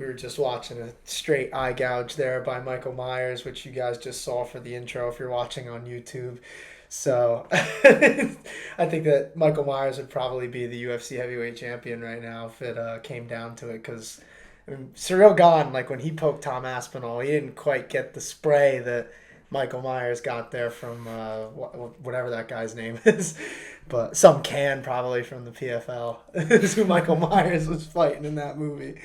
We were just watching a straight eye gouge there by Michael Myers, which you guys just saw for the intro if you're watching on YouTube. So I think that Michael Myers would probably be the UFC heavyweight champion right now if it came down to it. Because I mean, Cyril Gahn, like when he poked Tom Aspinall, he didn't quite get the spray that Michael Myers got there from whatever that guy's name is. But some can probably from the PFL is who Michael Myers was fighting in that movie.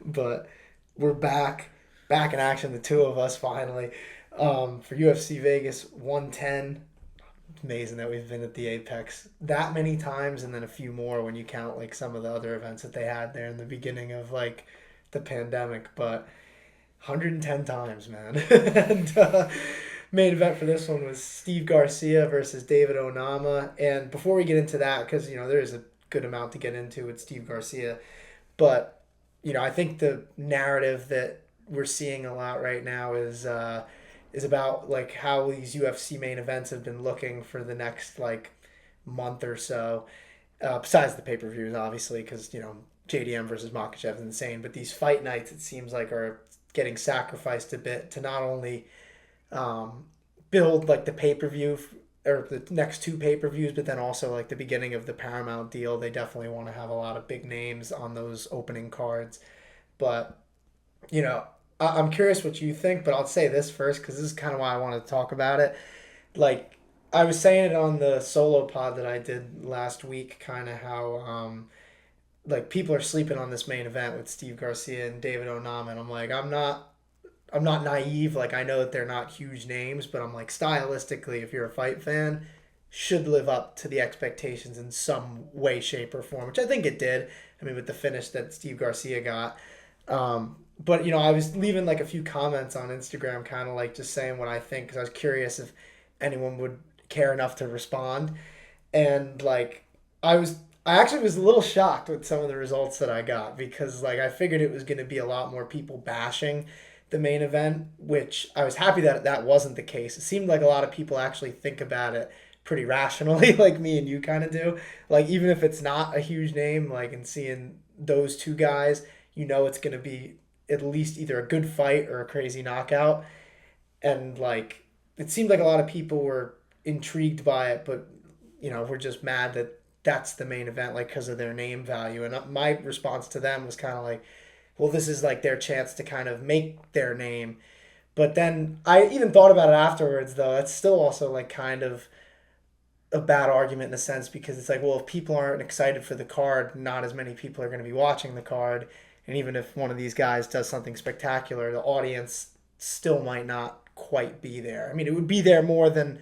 But we're back in action, the two of us finally, for UFC Vegas 110. Amazing that we've been at the Apex that many times, and then a few more when you count like some of the other events that they had there in the beginning of like the pandemic. But 110 times, man. And main event for this one was Steve Garcia versus David Onama. And before we get into that, because there is a good amount to get into with Steve Garcia, but I think the narrative that we're seeing a lot right now is about like how these UFC main events have been looking for the next like month or so. Besides the pay per views, obviously, because JDM versus Makhachev is insane, but these fight nights it seems like are getting sacrificed a bit to not only build like the pay per view or the next two pay per views, but then also like the beginning of the Paramount deal. They definitely want to have a lot of big names on those opening cards. But I'm curious what you think, but I'll say this first because this is kind of why I want to talk about it. Like I was saying it on the solo pod that I did last week, kind of how like people are sleeping on this main event with Steve Garcia and David Onama, and I'm like, I'm not naive. Like I know that they're not huge names, but I'm like stylistically, if you're a fight fan, should live up to the expectations in some way, shape, or form, which I think it did. I mean, with the finish that Steve Garcia got. But I was leaving like a few comments on Instagram, kind of like just saying what I think because I was curious if anyone would care enough to respond. And like I actually was a little shocked with some of the results that I got because like I figured it was going to be a lot more people bashing the main event, which I was happy that that wasn't the case. It seemed like a lot of people actually think about it pretty rationally, like me and you kind of do. Like even if it's not a huge name, like in seeing those two guys, it's going to be at least either a good fight or a crazy knockout. And like it seemed like a lot of people were intrigued by it, but we're just mad that that's the main event, like because of their name value. And my response to them was kind of like, well, this is like their chance to kind of make their name. But then I even thought about it afterwards, though. It's still also like kind of a bad argument in a sense because it's like, well, if people aren't excited for the card, not as many people are going to be watching the card. And even if one of these guys does something spectacular, the audience still might not quite be there. I mean, it would be there more than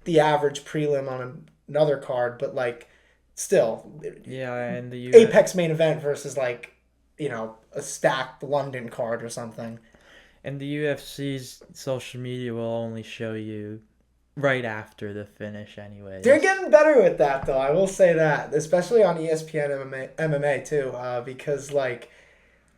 the average prelim on another card, but like still, Yeah, and Apex main event versus like a stacked London card or something. the UFC's social media will only show you right after the finish, They're anyways. getting better with that, though. I will say that, especially on ESPN MMA too, because like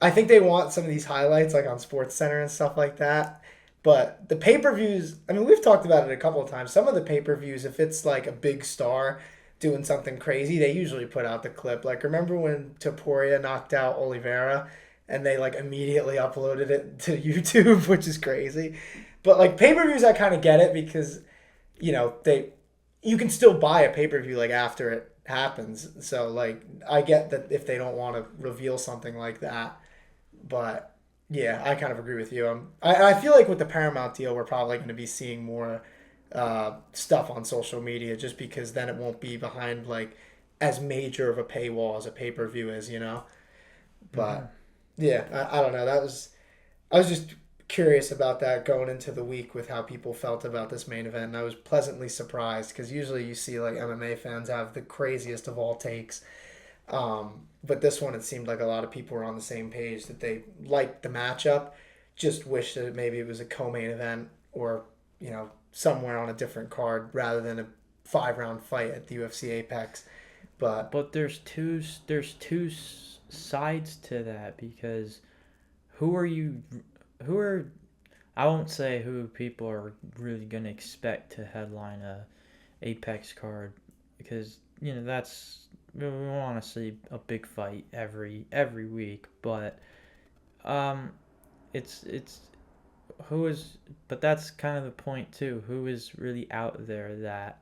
I think they want some of these highlights like on Sports Center and stuff like that. But the pay per views, I mean, we've talked about it a couple of times. Some of the pay per views, if it's like a big star doing something crazy, they usually put out the clip. Like, remember when Taporia knocked out Oliveira and they like immediately uploaded it to YouTube, which is crazy. But like pay per views, I kind of get it because they you can still buy a pay per view like after it happens. So like I get that if they don't want to reveal something like that, but yeah, I kind of agree with you. I feel like with the Paramount deal, we're probably going to be seeing more stuff on social media just because then it won't be behind like as major of a paywall as a pay per view is. Mm-hmm. But yeah, I don't know. I was just curious about that going into the week with how people felt about this main event. And I was pleasantly surprised because usually you see like MMA fans have the craziest of all takes. But this one, it seemed like a lot of people were on the same page that they liked the matchup, just wish that maybe it was a co-main event or somewhere on a different card rather than a 5 round fight at the UFC Apex. But But there's two sides to that because who are you? Who are I won't say who people are really gonna expect to headline a Apex card because that's we want to see a big fight every week, but Um, it's who is, but that's kind of the point too. Who is really out there that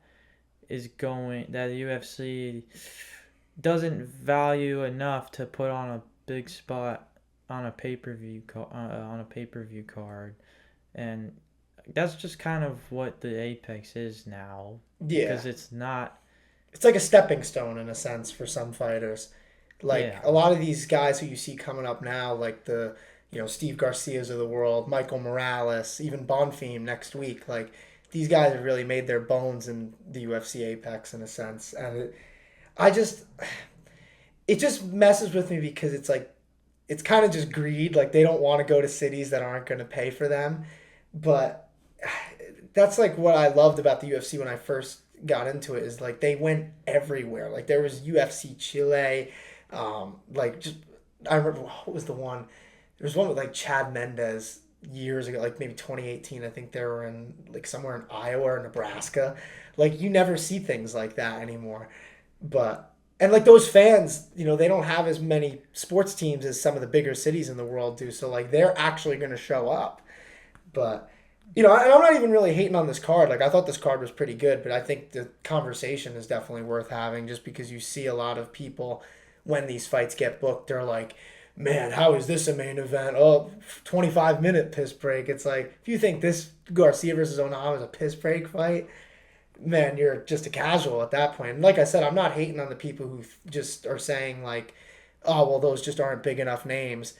is going that the UFC doesn't value enough to put on a big spot on a pay per view card, and that's just kind of what the Apex is now, Yeah. because it's not. It's like a stepping stone in a sense for some fighters. Like Yeah, a lot of these guys who you see coming up now, like the Steve Garcias of the world, Michael Morales, even Bonfim next week. Like these guys have really made their bones in the UFC Apex in a sense, and I just it just messes with me because it's like it's kind of just greed. Like they don't want to go to cities that aren't going to pay for them, but that's like what I loved about the UFC when I first got into it is like they went everywhere. Like there was UFC Chile, like just I remember what was the one. There was one with like Chad Mendez years ago, like maybe 2018. I think they were in like somewhere in Iowa or Nebraska. Like you never see things like that anymore. But and like those fans, they don't have as many sports teams as some of the bigger cities in the world do. So like they're actually going to show up. But and I'm not even really hating on this card. Like I thought this card was pretty good, but I think the conversation is definitely worth having just because you see a lot of people when these fights get booked, they're like, "Man, how is this a main event? Oh, 25-minute piss break." It's like, if you think this Garcia versus Onama is a piss break fight, man, you're just a casual at that point. And like I said, I'm not hating on the people who just are saying like, "Oh, well, those just aren't big enough names."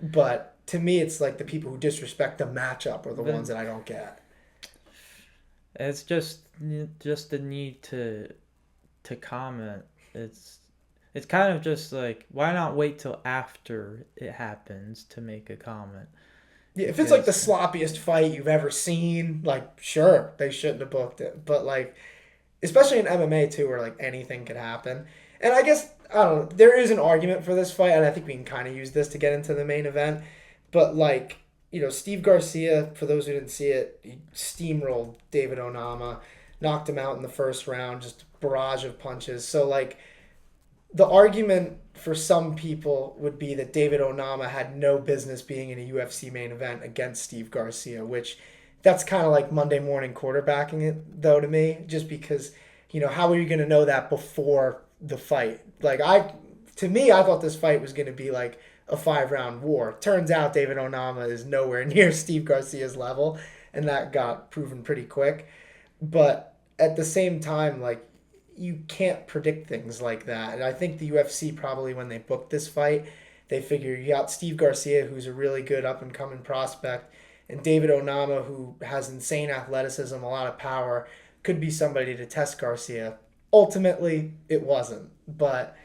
But to me, it's like the people who disrespect the matchup are the but ones that I don't get. it's just the need to comment. It's kind of just like, why not wait till after it happens to make a comment? Yeah, if it's like the Because sloppiest fight you've ever seen, like sure they shouldn't have booked it. But like, especially in MMA too, where like anything could happen. And I guess I don't know. There is an argument for this fight, and I think we can kind of use this to get into the main event. But like, Steve Garcia, for those who didn't see it, he steamrolled David Onama, knocked him out in the first round, just a barrage of punches. So like, the argument for some people would be that David Onama had no business being in a UFC main event against Steve Garcia, which that's kind of like Monday morning quarterbacking it though to me, just because how are you going to know that before the fight? Like to me, I thought this fight was going to be like a 5-round war. Turns out David Onama is nowhere near Steve Garcia's level, and that got proven pretty quick. But at the same time, like you can't predict things like that. And I think the UFC probably when they booked this fight, they figure you got Steve Garcia, who's a really good up and coming prospect, and David Onama, who has insane athleticism, a lot of power, could be somebody to test Garcia. Ultimately, it wasn't, but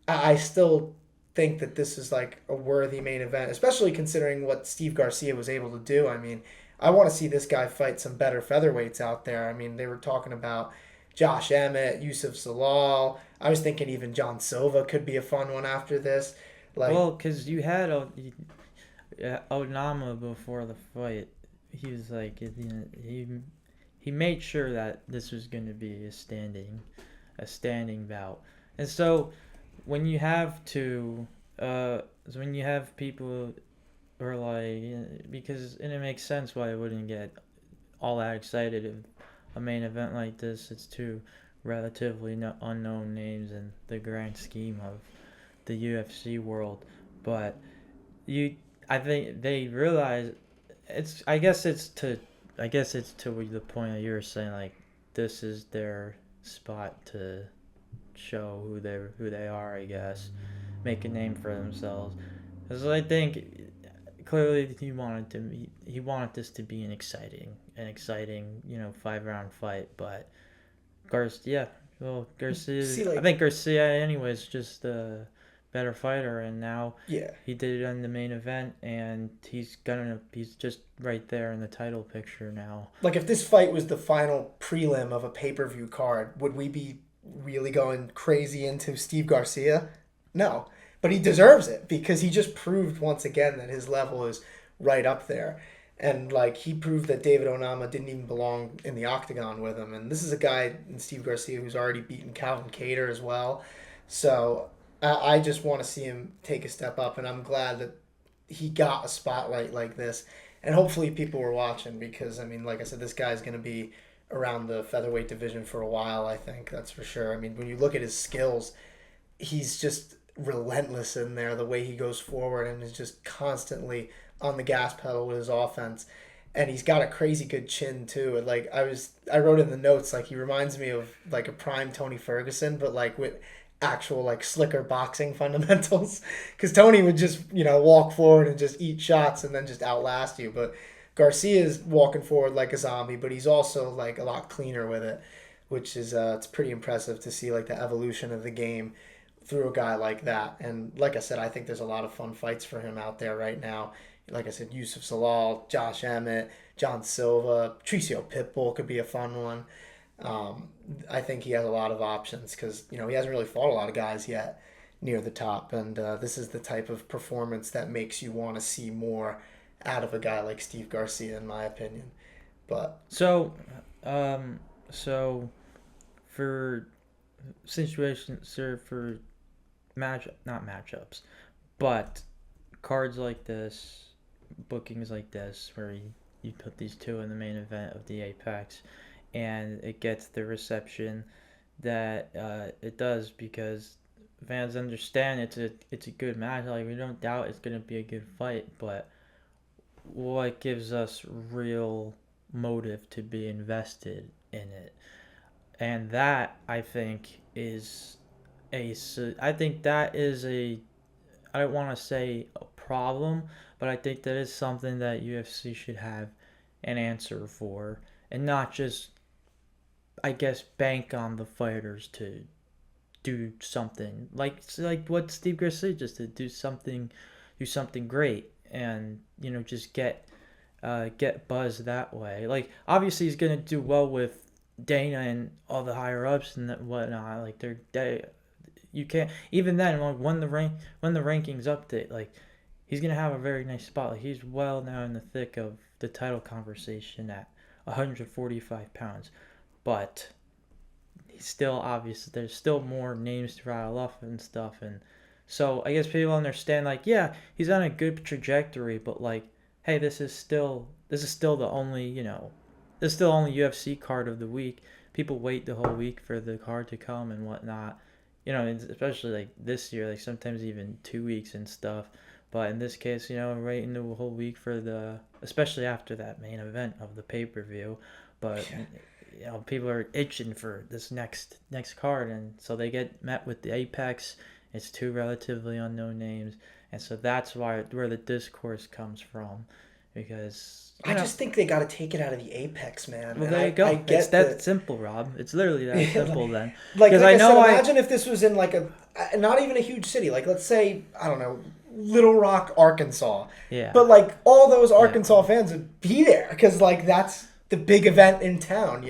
I still think that this is like a worthy main event, especially considering what Steve Garcia was able to do. I mean, I want to see this guy fight some better featherweights out there. I mean, they were talking about Josh Emmett, Yusuf Salal. I was thinking even John Silva could be a fun one after this. Like, well, because you had Onama before the fight. He was like, he made sure that this was going to be a standing bout. And so when you have when you have people who are like, because, and it makes sense why I wouldn't get all that excited if a main event like this. It's two relatively unknown names in the grand scheme of the UFC world, but you, I think they realize I guess it's to the point that you were saying, like this is their spot to show who they are. I guess make a name for themselves. Because I think clearly he wanted this to be an exciting 5-round fight, but Garcia, well, see, I like, think Garcia anyways just a better fighter, and now yeah, he did it in the main event, and he's just right there in the title picture now. like if this fight was the final prelim of a pay per view card, would we be really going crazy into Steve Garcia? No, but he deserves it because he just proved once again that his level is right up there. And like he proved that David Onama didn't even belong in the octagon with him. And this is a guy in Steve Garcia who's already beaten Calvin Kattar as well. So I just want to see him take a step up, and I'm glad that he got a spotlight like this, and hopefully people were watching because I mean, like I said, this guy's going to be around the featherweight division for a while. I think that's for sure. I mean, when you look at his skills, he's just relentless in there. The way he goes forward and is just constantly on the gas pedal with his offense. And he's got a crazy good chin too. Like I wrote in the notes, like he reminds me of like a prime Tony Ferguson, but like with actual like slicker boxing fundamentals. Because Tony would just walk forward and just eat shots and then just outlast you. But Garcia is walking forward like a zombie, but he's also like a lot cleaner with it, which is it's pretty impressive to see like the evolution of the game through a guy like that. And like I said, I think there's a lot of fun fights for him out there right now. Like I said, Yusuf Salal, Josh Emmett, John Silva, Patricio Pitbull could be a fun one. I think he has a lot of options because he hasn't really fought a lot of guys yet near the top, and this is the type of performance that makes you want to see more out of a guy like Steve Garcia, in my opinion. But so for situations or for not matchups, but cards like this, bookings like this, where you put these two in the main event of the Apex, and it gets the reception that it does because fans understand it's a good match. Like we don't doubt it's gonna be a good fight, but what gives us real motive to be invested in it, and that I think is I think that is a I don't want to say a problem, but I think that is something that UFC should have an answer for, and not just, I guess, bank on the fighters to do something like what Steve Garcia just did, do something great, and just get buzz that way. Like obviously he's gonna do well with Dana and all the higher ups and whatnot. Like they you can't even then like when the rankings update, like he's gonna have a very nice spot. Like he's well now in the thick of the title conversation at 145 pounds, but he's still obvious. There's still more names to rattle off and stuff, and so I guess people understand. Like yeah, he's on a good trajectory, but like hey, this is still the only this is still only UFC card of the week. People wait the whole week for the card to come and whatnot. Especially like this year, like sometimes even 2 weeks and stuff. But in this case, waiting the whole week for especially after that main event of the pay-per-view. But people are itching for this next card, and so they get met with the Apex. It's two relatively unknown names, and so that's where the discourse comes from, because I just think they got to take it out of the Apex, man. Well, there you go. It's that simple, Rob. It's literally that simple then. Like I said, imagine if this was in like not even a huge city. Like let's say, I don't know, Little Rock, Arkansas. Yeah. But like all those Arkansas fans would be there because like that's the big event in town,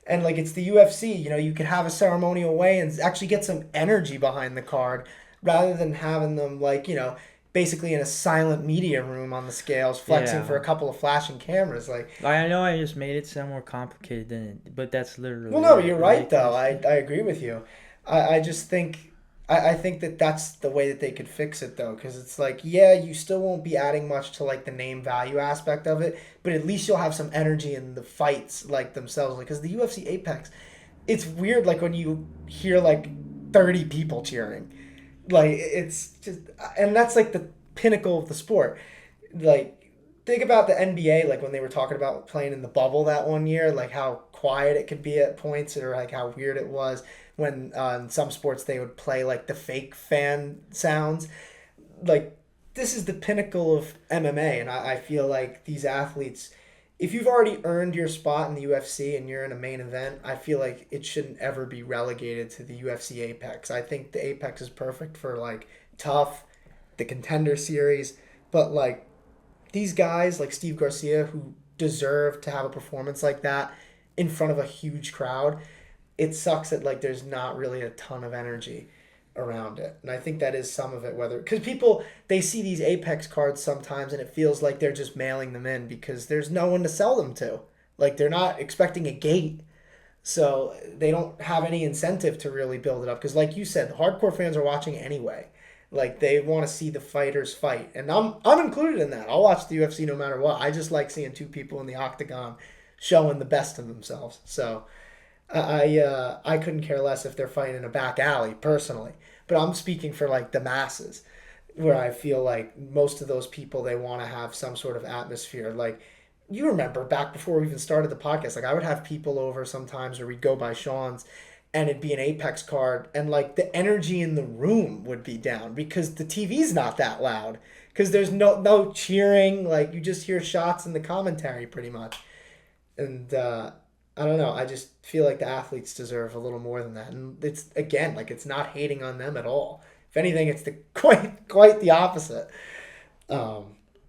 And like it's the UFC, you could have a ceremonial way and actually get some energy behind the card rather than having them like, basically in a silent media room on the scales, flexing for a couple of flashing cameras. Like I know I just made it sound more complicated than it, but that's literally. Well, no, you're right though. I agree with you. I just think I think that that's the way that they could fix it though, because it's like you still won't be adding much to like the name value aspect of it, but at least you'll have some energy in the fights like themselves. Like because the UFC Apex, it's weird like when you hear like 30 people cheering. Like it's just, and that's like the pinnacle of the sport. Like think about the NBA, like when they were talking about playing in the bubble that one year, like how quiet it could be at points, or like how weird it was when in some sports they would play like the fake fan sounds. Like this is the pinnacle of MMA, and I feel like these athletes, if you've already earned your spot in the UFC and you're in a main event, I feel like it shouldn't ever be relegated to the UFC Apex. I think the Apex is perfect for like tough, the Contender Series, but like these guys like Steve Garcia who deserve to have a performance like that in front of a huge crowd, it sucks that like there's not really a ton of energy around it. And I think that is some of it, because people, they see these Apex cards sometimes and it feels like they're just mailing them in because there's no one to sell them to. Like they're not expecting a gate, so they don't have any incentive to really build it up, because like you said, the hardcore fans are watching anyway. Like they want to see the fighters fight, and I'm included in that. I'll watch the UFC no matter what. I just like seeing two people in the octagon showing the best of themselves. So I couldn't care less if they're fighting in a back alley personally, but I'm speaking for like the masses, where I feel like most of those people, they want to have some sort of atmosphere. Like you remember back before we even started the podcast, like I would have people over sometimes, or we'd go by Sean's, and it'd be an Apex card, and like the energy in the room would be down because the TV's not that loud, because there's no cheering, like you just hear shots in the commentary pretty much. And I don't know. I just feel like the athletes deserve a little more than that. And it's again like it's not hating on them at all. If anything, it's the quite the opposite. But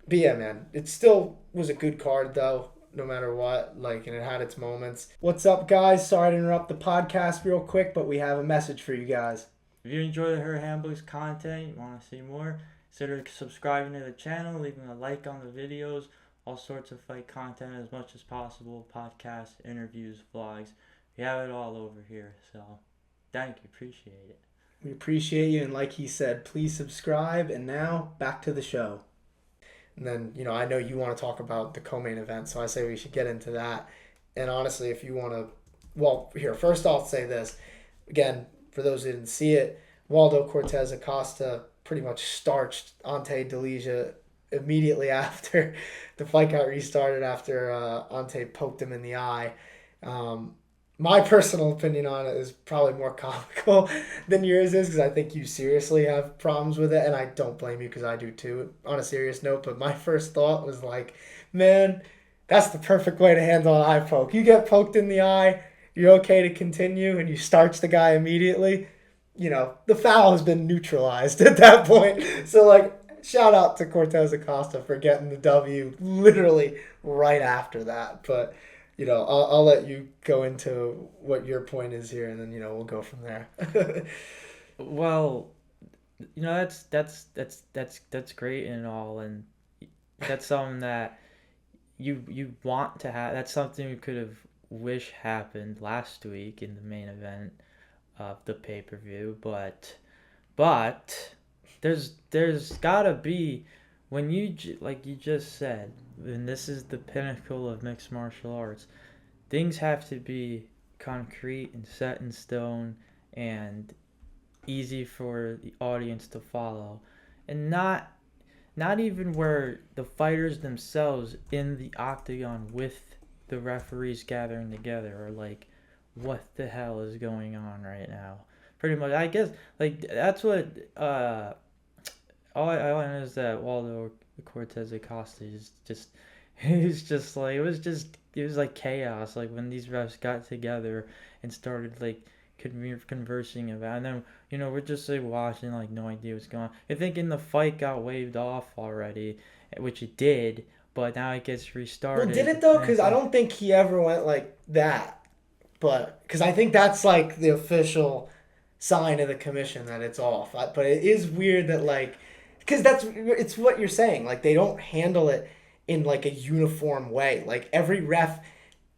yeah, man, it still was a good card though, no matter what. Like, and it had its moments. What's up, guys? Sorry to interrupt the podcast real quick, but we have a message for you guys. If you enjoy her Hamburg's content, you want to see more, consider subscribing to the channel, leaving a like on the videos, all sorts of fight content as much as possible, podcasts, interviews, vlogs. We have it all over here, so thank you, appreciate it. We appreciate you, and like he said, please subscribe. And now, back to the show. And then, I know you want to talk about the co-main event, so I say we should get into that. And honestly, if you want to, well, here, first I'll say this. Again, for those who didn't see it, Waldo Cortes-Acosta pretty much starched Ante Delija immediately after the fight got restarted, after Ante poked him in the eye. My personal opinion on it is probably more comical than yours is, because I think you seriously have problems with it, and I don't blame you because I do too, on a serious note. But my first thought was like, man, that's the perfect way to handle an eye poke. You get poked in the eye, you're okay to continue, and you starch the guy immediately. The foul has been neutralized at that point. So, like, shout out to Cortes-Acosta for getting the W literally right after that. But I'll let you go into what your point is here, and then we'll go from there. Well, that's great and all, and that's something that you want to have. That's something you could have wished happened last week in the main event of the pay-per-view, but there's gotta be, when like you just said, and this is the pinnacle of mixed martial arts, things have to be concrete and set in stone and easy for the audience to follow, and not even where the fighters themselves in the octagon with the referees gathering together are like, what the hell is going on right now? Pretty much, I guess, like, that's what all I know is that Waldo Cortes-Acosta is just, he's just like, it was like chaos, like when these refs got together and started like conversing about it. And then we're just like watching, like no idea what's going on. I think the fight got waved off already, which it did, but now it gets restarted. Well, did it though? Because I don't think he ever went like that, but because I think that's like the official sign of the commission that it's off. But it is weird that, like, because it's what you're saying, like they don't handle it in like a uniform way. Like every ref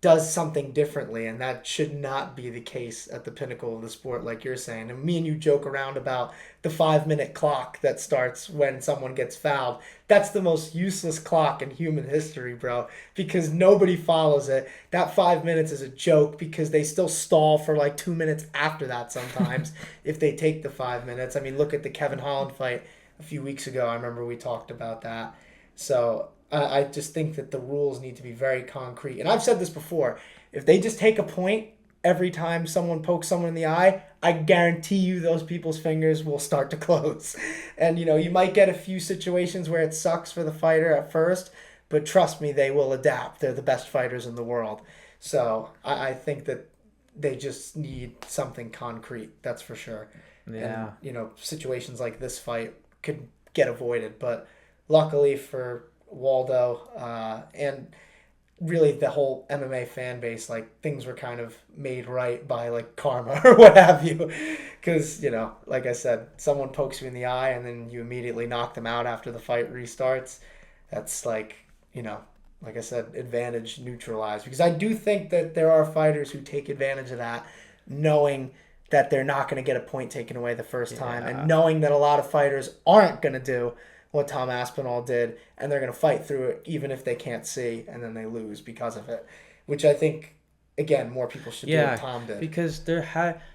does something differently, and that should not be the case at the pinnacle of the sport, like you're saying. And me and you joke around about the 5-minute clock that starts when someone gets fouled. That's the most useless clock in human history, bro, because nobody follows it. That 5 minutes is a joke because they still stall for like 2 minutes after that sometimes if they take the 5 minutes. I mean, look at the Kevin Holland fight a few weeks ago. I remember we talked about that. So I just think that the rules need to be very concrete. And I've said this before. If they just take a point every time someone pokes someone in the eye, I guarantee you those people's fingers will start to close. And, you might get a few situations where it sucks for the fighter at first, but trust me, they will adapt. They're the best fighters in the world. So I think that they just need something concrete. That's for sure. Yeah. And, situations like this fight could get avoided. But luckily for Waldo and really the whole MMA fan base, like things were kind of made right by like karma or what have you, because like I said, someone pokes you in the eye and then you immediately knock them out after the fight restarts. That's like like I said, advantage neutralized, because I do think that there are fighters who take advantage of that, knowing that they're not going to get a point taken away the first time, Yeah. and knowing that a lot of fighters aren't going to do what Tom Aspinall did, and they're going to fight through it even if they can't see, and then they lose because of it, which I think, again, more people should do what Tom did. Because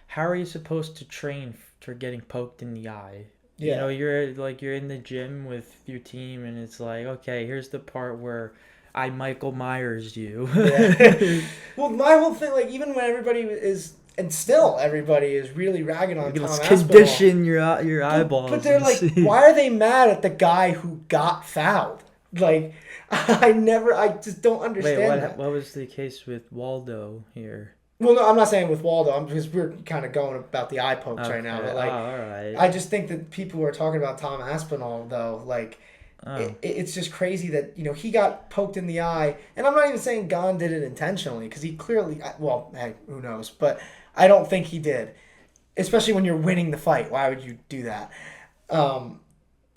how are you supposed to train for getting poked in the eye? Yeah. You know, you're in the gym with your team, and it's like, okay, here's the part where I Michael Myers you. Yeah. Well, my whole thing, like, even when everybody is, and still everybody is really ragging on Tom Let's Aspinall. condition your eyeballs. But they're like, why are they mad at the guy who got fouled? Like, I just don't understand that. What was the case with Waldo here? Well, no, I'm not saying with Waldo, because we're kind of going about the eye pokes right now. But like, all right. I just think that people who are talking about Tom Aspinall, though, like, it's just crazy that, you know, he got poked in the eye. And I'm not even saying Gon did it intentionally, because he clearly, well, hey, who knows? But I don't think he did. Especially when you're winning the fight. Why would you do that?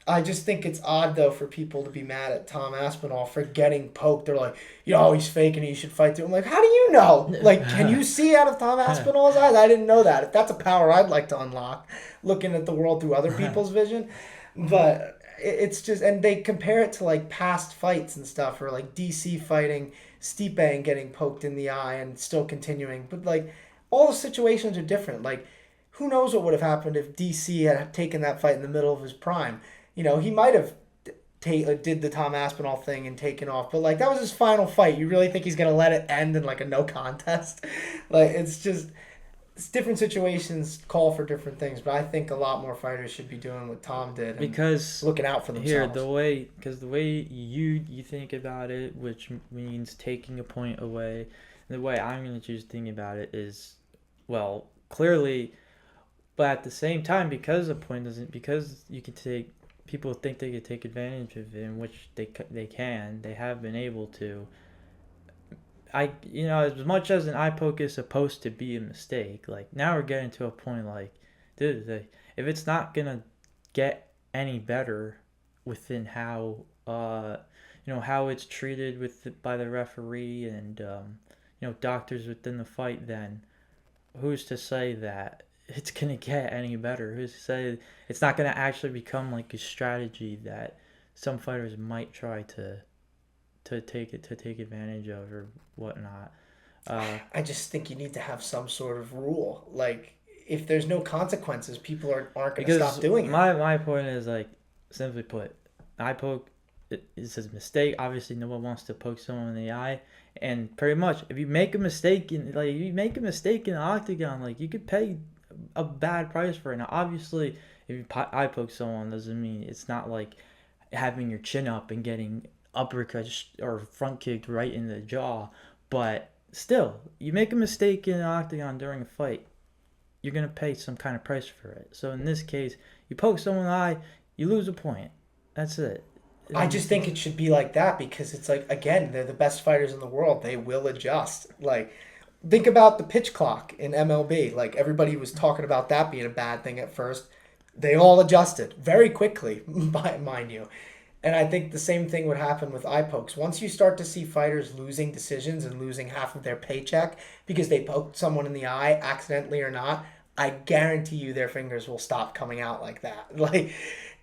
I just think it's odd, though, for people to be mad at Tom Aspinall for getting poked. They're like, yo, he's faking it. You should fight through. I'm like, how do you know? Like, can you see out of Tom Aspinall's eyes? I didn't know that. If that's a power I'd like to unlock, looking at the world through other people's vision. But it's just, and they compare it to, like, past fights and stuff, or, like, DC fighting Stipe and getting poked in the eye and still continuing. But, like, all the situations are different. Like, who knows what would have happened if DC had taken that fight in the middle of his prime. You know, he might have did the Tom Aspinall thing and taken off. But, like, that was his final fight. You really think he's going to let it end in, like, a no contest? Like, it's different situations call for different things. But I think a lot more fighters should be doing what Tom did. And because looking out for themselves. Here, the way you think about it, which means taking a point away, the way I'm going to choose thinking about it is, well, clearly, but at the same time, because you can take, people think they can take advantage of it, in which they have been able to. As much as an eye poke is supposed to be a mistake, like, now we're getting to a point, like, dude, if it's not gonna get any better within how how it's treated by the referee and doctors within the fight, then who's to say that it's gonna get any better? Who's to say it's not gonna actually become like a strategy that some fighters might try to take advantage of or whatnot? I just think you need to have some sort of rule. Like, if there's no consequences, people aren't going to stop doing it. My point is, like, simply put, eye poke is a mistake. Obviously, no one wants to poke someone in the eye. And pretty much, if you make a mistake in the octagon, like, you could pay a bad price for it. Now, obviously, if you eye poke someone, doesn't mean it's not like having your chin up and getting uppercut or front kicked right in the jaw. But still, you make a mistake in an octagon during a fight, you're going to pay some kind of price for it. So in this case, you poke someone in the eye, you lose a point. That's it. I just think it should be like that, because it's like, again, they're the best fighters in the world. They will adjust. Like, think about the pitch clock in MLB. Like, everybody was talking about that being a bad thing at first. They all adjusted very quickly, mind you. And I think the same thing would happen with eye pokes. Once you start to see fighters losing decisions and losing half of their paycheck because they poked someone in the eye, accidentally or not, I guarantee you their fingers will stop coming out like that. Like,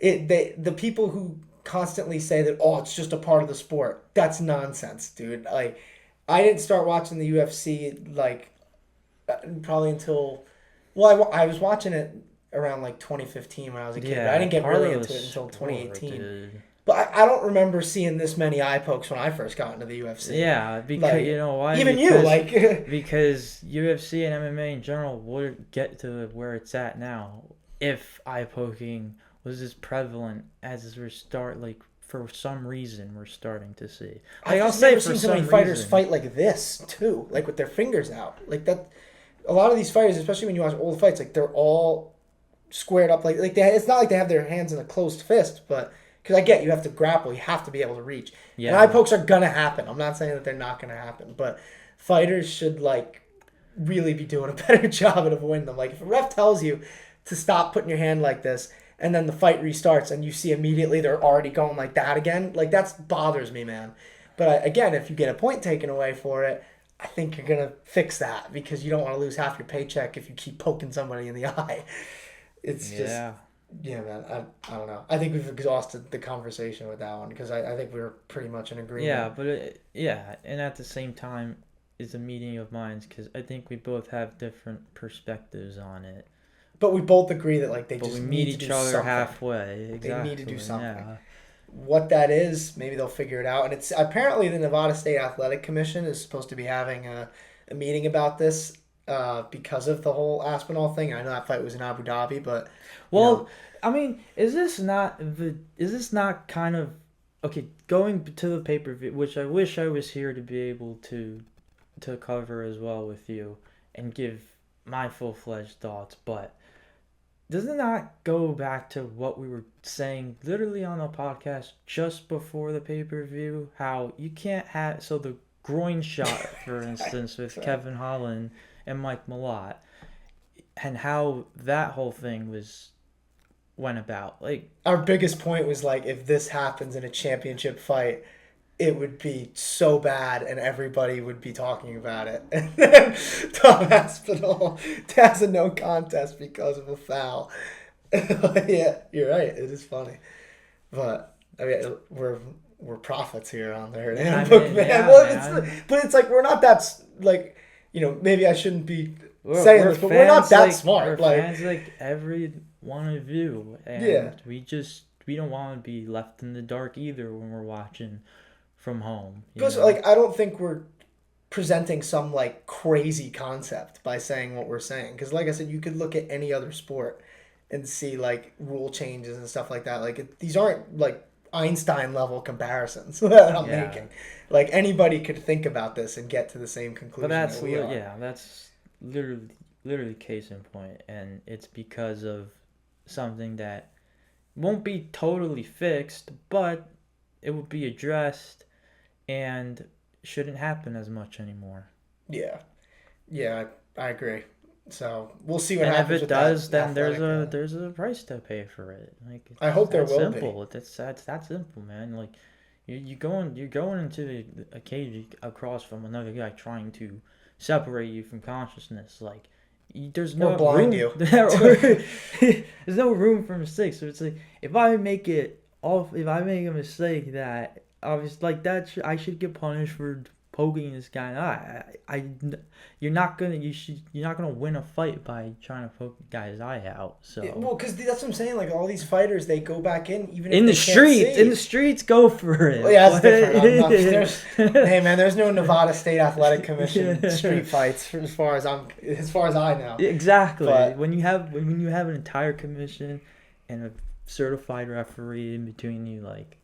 the people who constantly say that, oh, it's just a part of the sport, that's nonsense, dude. Like, I didn't start watching the UFC, like, probably until, well, I was watching it around, like, 2015 when I was a kid. Yeah, but I didn't get really into it until 2018. Dude. But I don't remember seeing this many eye pokes when I first got into the UFC. Yeah, because, like, you know why? Even because, you, like... because UFC and MMA in general would get to where it's at now if eye poking was as prevalent as we're for some reason we're starting to see. Like, I've never seen so many fighters fight like this, too. Like, with their fingers out. Like, that... A lot of these fighters, especially when you watch old fights, like, they're all squared up. Like it's not like they have their hands in a closed fist, but... Because I get you have to grapple, you have to be able to reach. Yeah. And eye pokes are going to happen. I'm not saying that they're not going to happen. But fighters should, like, really be doing a better job at avoiding them. Like, if a ref tells you to stop putting your hand like this, and then the fight restarts, and you see immediately they're already going like that again, like, that bothers me, man. But, again, if you get a point taken away for it, I think you're gonna fix that because you don't want to lose half your paycheck if you keep poking somebody in the eye. It's just, Yeah. yeah, man. I don't know. I think we've exhausted the conversation with that one because I think we're pretty much in Yeah, agreement. but and at the same time, it's a meeting of minds because I think we both have different perspectives on it, But we both agree that like they but we just meet need to each do other something. halfway. They need to do Exactly. something. Yeah. What that is, maybe they'll figure it out. And it's apparently the Nevada State Athletic Commission is supposed to be having a meeting about this because of the whole Aspinall thing. I know that fight was in Abu Dhabi, but you know, Well, I mean, is this not kind of okay? Going to the pay per view, which I wish I was here to be able to cover as well with you and give my full fledged thoughts, but does it not go back to what we were saying literally on the podcast just before the pay per view? How you can't have so the groin shot, for instance, with so Kevin Holland and Mike Malott, and how that whole thing was went about. Like, our biggest point was like if this happens in a championship fight, it would be so bad and everybody would be talking about it. And then Tom Aspinall has a no contest because of a foul. Yeah, you're right. It is funny, but I mean we're prophets here on the Herd I Handbook, mean, man. yeah, Well, man. but it's like we're not that like maybe I shouldn't be saying We're this, but we're not fans that like we're smart. Like fans like every one of you, yeah, and we don't want to be left in the dark either when we're watching from home. You because know. like I don't think we're presenting some like crazy concept by saying what we're saying. Because like I said, you could look at any other sport and see like rule changes and stuff like that. Like these aren't like Einstein level comparisons that I'm Yeah. making. Like anybody could think about this and get to the same But conclusion that we are. that's literally case in point, and it's because of something that won't be totally fixed, but it will be addressed and shouldn't happen as much anymore. Yeah, yeah, I agree. So we'll see what And if happens it with that does, then athletic. there's a price to pay for it. Like I it's hope there that will be. simple. That's that simple, man. Like you're going into a cage across from another guy trying to separate you from consciousness. Like there's Or no blind room you. there's no room for mistakes. So it's like if I make a mistake that obviously like that I should get punished for poking this guy in the eye. You're not gonna win a fight by trying to poke a guy's eye out. Yeah, So well, because that's what I'm saying. Like all these fighters, they go back in even if they can't in see. the streets, go for Well, it. yeah, that's But different. Hey man, there's no Nevada State Athletic Commission yeah. street fights as far as I know. Exactly. But When you have an entire commission and a certified referee in between you, like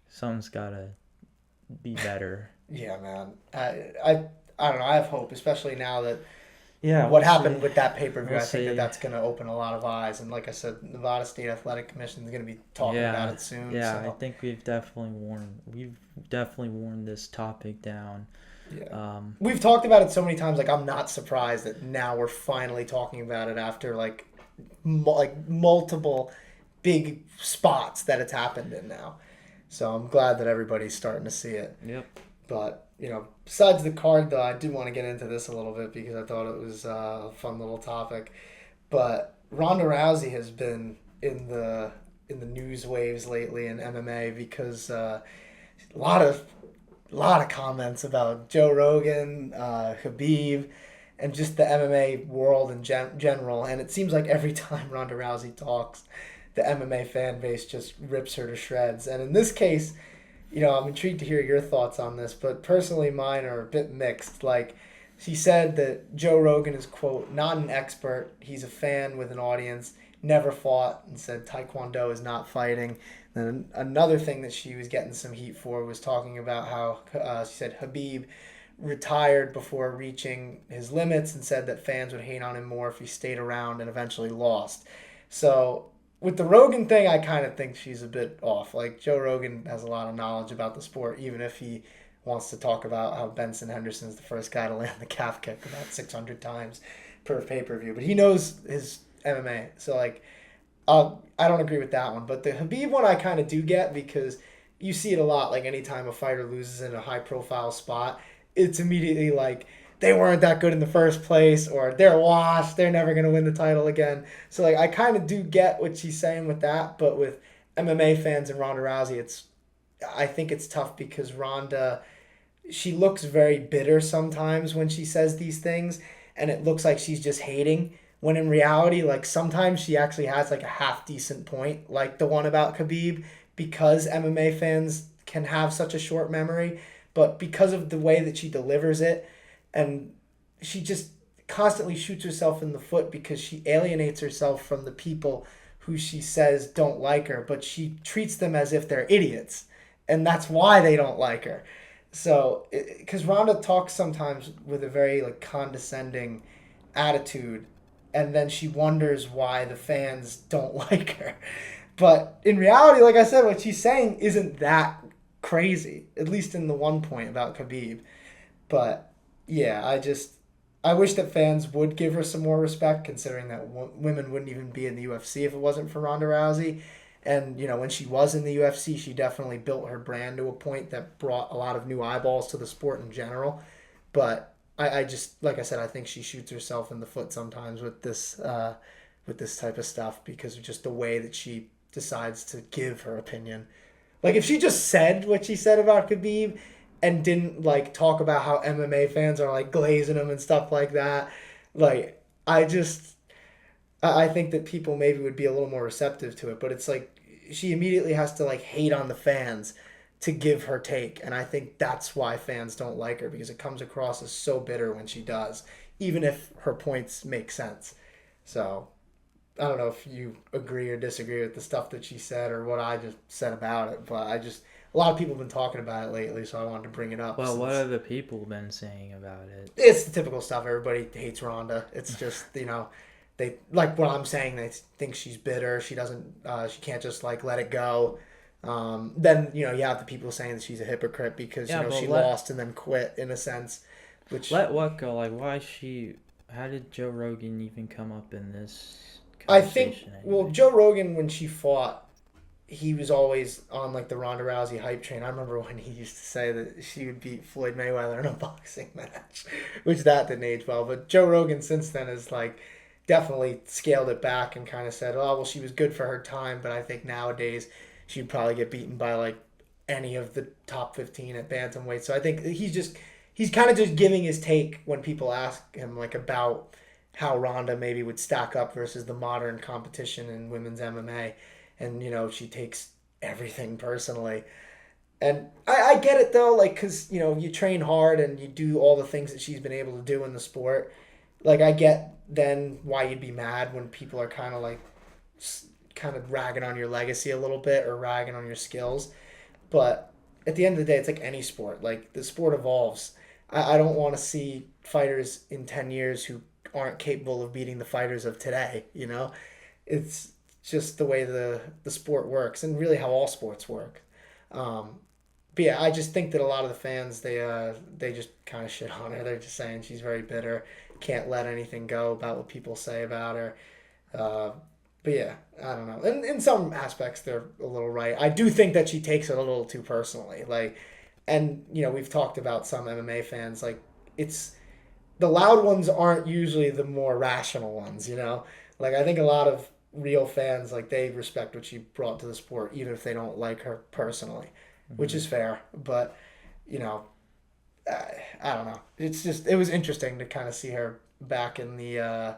something's gotta be better. yeah, man, I don't know. I have hope, especially now that Yeah, what we'll happened see. with that pay per view. We'll I think that see. that's going to open a lot of eyes. And like I said, Nevada State Athletic Commission is going to be talking about Yeah, it soon. yeah. I So think we've definitely worn this topic down. yeah, Um, we've talked about it so many times. Like I'm not surprised that now we're finally talking about it after like multiple big spots that it's happened in now. So I'm glad that everybody's starting to see it. yep. But besides the card, though, I did want to get into this a little bit because I thought it was a fun little topic. But Ronda Rousey has been in the news waves lately in MMA because a lot of comments about Joe Rogan, Khabib, and just the MMA world in general. And it seems like every time Ronda Rousey talks, the MMA fan base just rips her to shreds. And in this case, I'm intrigued to hear your thoughts on this, but personally, mine are a bit mixed. Like, she said that Joe Rogan is, quote, not an expert. He's a fan with an audience, never fought, and said Taekwondo is not fighting. Then another thing that she was getting some heat for was talking about how she said Khabib retired before reaching his limits and said that fans would hate on him more if he stayed around and eventually lost. So with the Rogan thing, I kind of think she's a bit off. Like Joe Rogan has a lot of knowledge about the sport, even if he wants to talk about how Benson Henderson's the first guy to land the calf kick about 600 times per pay per view. But he knows his MMA, so like, I don't agree with that one. But the Khabib one, I kind of do get because you see it a lot. Like anytime a fighter loses in a high profile spot, it's immediately like they weren't that good in the first place, or they're washed, they're never going to win the title again. So like I kind of do get what she's saying with that, but with MMA fans and Ronda Rousey, I think it's tough because Ronda, she looks very bitter sometimes when she says these things, and it looks like she's just hating, when in reality, like sometimes she actually has like a half decent point, like the one about Khabib, because MMA fans can have such a short memory, but because of the way that she delivers it, and she just constantly shoots herself in the foot because she alienates herself from the people who she says don't like her, but she treats them as if they're idiots, and that's why they don't like her. So, because Ronda talks sometimes with a very like condescending attitude, and then she wonders why the fans don't like her. But in reality, like I said, what she's saying isn't that crazy, at least in the one point about Khabib. But yeah, I wish that fans would give her some more respect, considering that women wouldn't even be in the UFC if it wasn't for Ronda Rousey. And when she was in the UFC, she definitely built her brand to a point that brought a lot of new eyeballs to the sport in general. But I just, like I said, I think she shoots herself in the foot sometimes with this type of stuff because of just the way that she decides to give her opinion. Like if she just said what she said about Khabib and didn't like talk about how MMA fans are like glazing him and stuff like that, like I think that people maybe would be a little more receptive to it, but it's like she immediately has to like hate on the fans to give her take, and I think that's why fans don't like her because it comes across as so bitter when she does, even if her points make sense. So I don't know if you agree or disagree with the stuff that she said or what I just said about it, but a lot of people have been talking about it lately, so I wanted to bring it up. Well, what Since have the people been saying about it? it's the typical stuff. Everybody hates Ronda. It's just they like what I'm saying. They think she's bitter. She doesn't. She can't just like let it go. Then you have the people saying that she's a hypocrite because Yeah, but she lost and then quit in a sense. Which let what go? Like, why she? How did Joe Rogan even come up in this I think. conversation Well, anyway? Joe Rogan when she fought, he was always on like the Ronda Rousey hype train. I remember when he used to say that she would beat Floyd Mayweather in a boxing match, which that didn't age well. But Joe Rogan since then has like definitely scaled it back and kind of said, "Oh, well, she was good for her time, but I think nowadays she'd probably get beaten by like any of the top 15 at bantamweight." So I think he's kind of just giving his take when people ask him like about how Ronda maybe would stack up versus the modern competition in women's MMA, and she takes everything personally. And I get it though, like because you train hard and you do all the things that she's been able to do in the sport. Like I get then why you'd be mad when people are kind of like kind of ragging on your legacy a little bit or ragging on your skills. But at the end of the day, it's like any sport. Like the sport evolves. I don't want to see fighters in 10 years who aren't capable of beating the fighters of today. It's just the way the sport works and really how all sports work. Um, but yeah, I just think that a lot of the fans they just kind of shit on her. They're just saying she's very bitter, can't let anything go about what people say about her. Uh, but yeah, I don't know. In some aspects, they're a little right. I do think that she takes it a little too personally. Like, and we've talked about some MMA fans. Like, it's the loud ones aren't usually the more rational ones. Like I think a lot of real fans like they respect what she brought to the sport, even if they don't like her personally, which Mm-hmm. is fair. But you know, I don't know. It was interesting to kind of see her back in the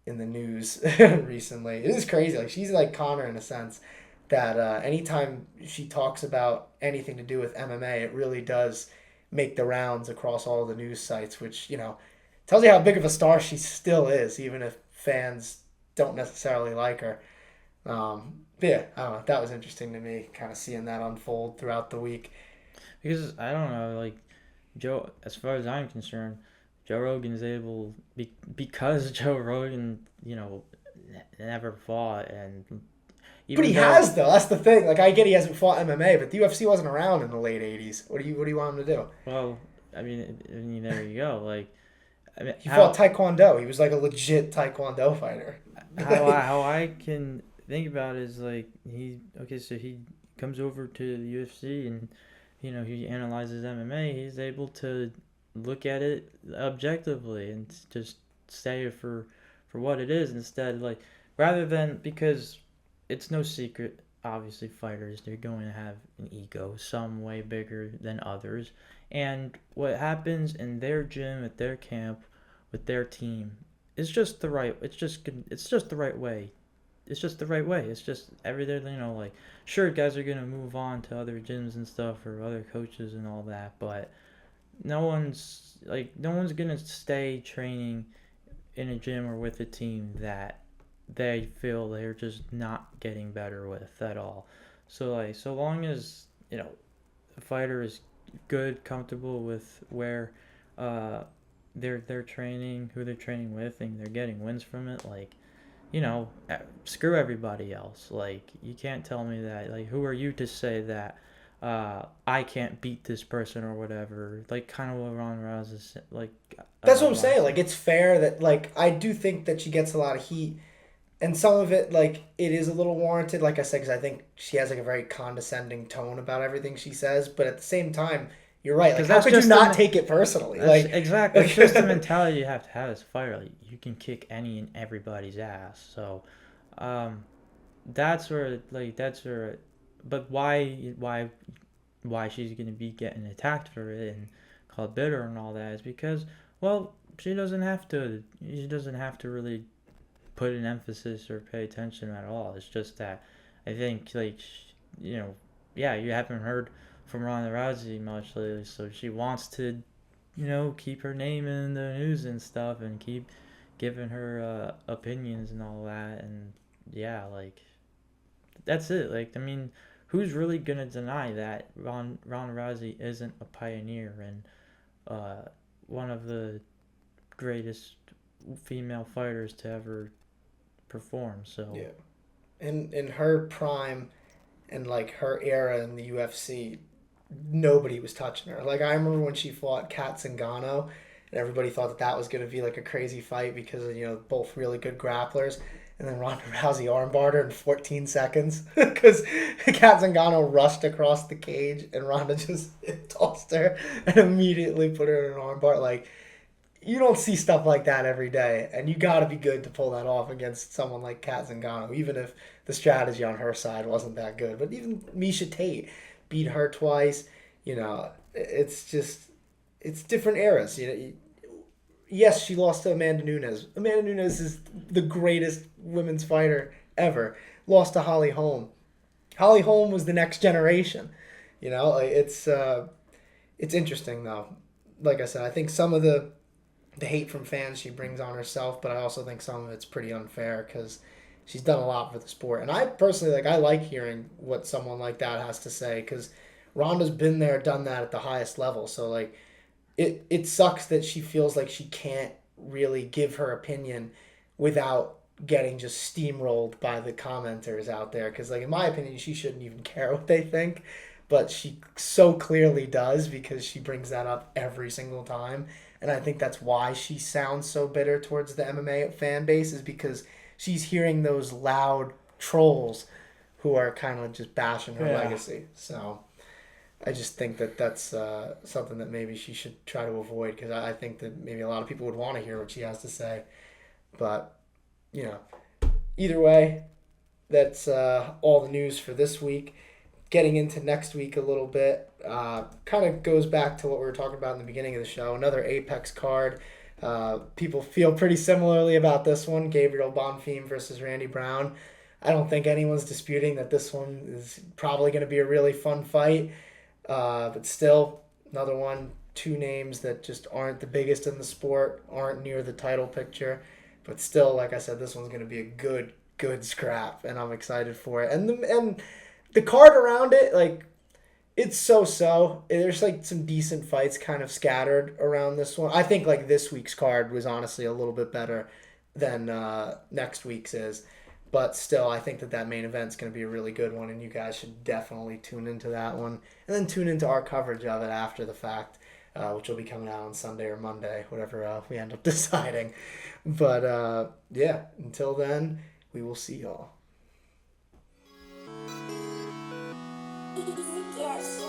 news recently. It is crazy. Like she's like Connor in a sense that anytime she talks about anything to do with MMA, it really does make the rounds across all the news sites, which tells you how big of a star she still is, even if fans don't necessarily like her. But yeah, I don't know. That was interesting to me, kind of seeing that unfold throughout the week. Because I don't know, like Joe, as far as I'm concerned, Joe Rogan's able because Joe Rogan, never fought, and But he even though, has though. That's the thing. Like I get he hasn't fought MMA, but the UFC wasn't around in the late '80s. What do you want him to do? well, I mean, there you go. Like, I mean, He fought Taekwondo. He was like a legit Taekwondo fighter. how I can think about it is like so he comes over to the UFC and he analyzes MMA. He's able to look at it objectively and just say it for what it is instead, like rather than, because it's no secret, obviously fighters, they're going to have an ego, some way bigger than others, and what happens in their gym, at their camp, with their team is just the right, it's just the right way. It's just the right way. It's just everything, like, sure, guys are gonna move on to other gyms and stuff, or other coaches and all that, but no one's gonna stay training in a gym or with a team that they feel they're just not getting better with at all. So like, so long as a fighter is good, comfortable with where uh they're training, who they're training with, and they're getting wins from it, like, screw everybody else. Like, you can't tell me that. Like, who are you to say that I can't beat this person or whatever? Like, kind of what Ron Rousey, like, That's what I'm saying. last Like, time. it's fair that, like, I do think that she gets a lot of heat, and some of it, like, it is a little warranted, like I said, because I think she has, like, a very condescending tone about everything she says, but at the same time, you're right. Like, Because how that's could you just not take it personally? that's Like, exactly, it's just the mentality you have to have as a fighter. Like, you can kick any and everybody's ass. So, um, that's where, but why she's gonna be getting attacked for it and called bitter and all that is because, well, she doesn't have to really put an emphasis or pay attention at all. It's just that I think, like, yeah, you haven't heard from Ronda Rousey much lately, so she wants to, keep her name in the news and stuff, and keep giving her opinions and all that, and yeah, like, that's it. Like, I mean, who's really gonna deny that Ronda Rousey isn't a pioneer and uh, one of the greatest female fighters to ever perform? So yeah. In her prime and, like, her era in the UFC, nobody was touching her. Like, I remember when she fought Kat Zingano, and everybody thought that that was going to be, like, a crazy fight because of, both really good grapplers. And then Ronda Rousey armbarred her in 14 seconds because Kat Zingano rushed across the cage and Ronda just tossed her and immediately put her in an armbar. Like, you don't see stuff like that every day, and you got to be good to pull that off against someone like Kat Zingano, even if the strategy on her side wasn't that good. But even Misha Tate beat her twice. It's just, it's different eras. Yes, she lost to Amanda Nunes. Amanda Nunes is the greatest women's fighter ever. Lost to Holly Holm. Holly Holm was the next generation. It's interesting though. Like I said, I think some of the hate from fans she brings on herself, but I also think some of it's pretty unfair because she's done a lot for the sport. And I personally, like, I like hearing what someone like that has to say because Ronda's been there, done that at the highest level. So, like, it sucks that she feels like she can't really give her opinion without getting just steamrolled by the commenters out there. Because, like, in my opinion, she shouldn't even care what they think, but she so clearly does because she brings that up every single time. And I think that's why she sounds so bitter towards the MMA fan base, is because she's hearing those loud trolls who are kind of just bashing her yeah, legacy. So I just think that that's something that maybe she should try to avoid because I think that maybe a lot of people would want to hear what she has to say. But, you know, either way, that's all the news for this week. Getting into next week a little bit, kind of goes back to what we were talking about in the beginning of the show. Another Apex card. People feel pretty similarly about this one. Gabriel Bonfim versus Randy Brown. I don't think anyone's disputing that this one is probably going to be a really fun fight. But still, another one, two names that just aren't the biggest in the sport, aren't near the title picture. But still, like I said, this one's going to be a good scrap, and I'm excited for it. And the card around it, like, it's so. There's, like, some decent fights kind of scattered around this one. I think, like, this week's card was honestly a little bit better than next week's is. But still, I think that main event's going to be a really good one, and you guys should definitely tune into that one. And then tune into our coverage of it after the fact, which will be coming out on Sunday or Monday, whatever we end up deciding. But, yeah, until then, we will see y'all. Yes.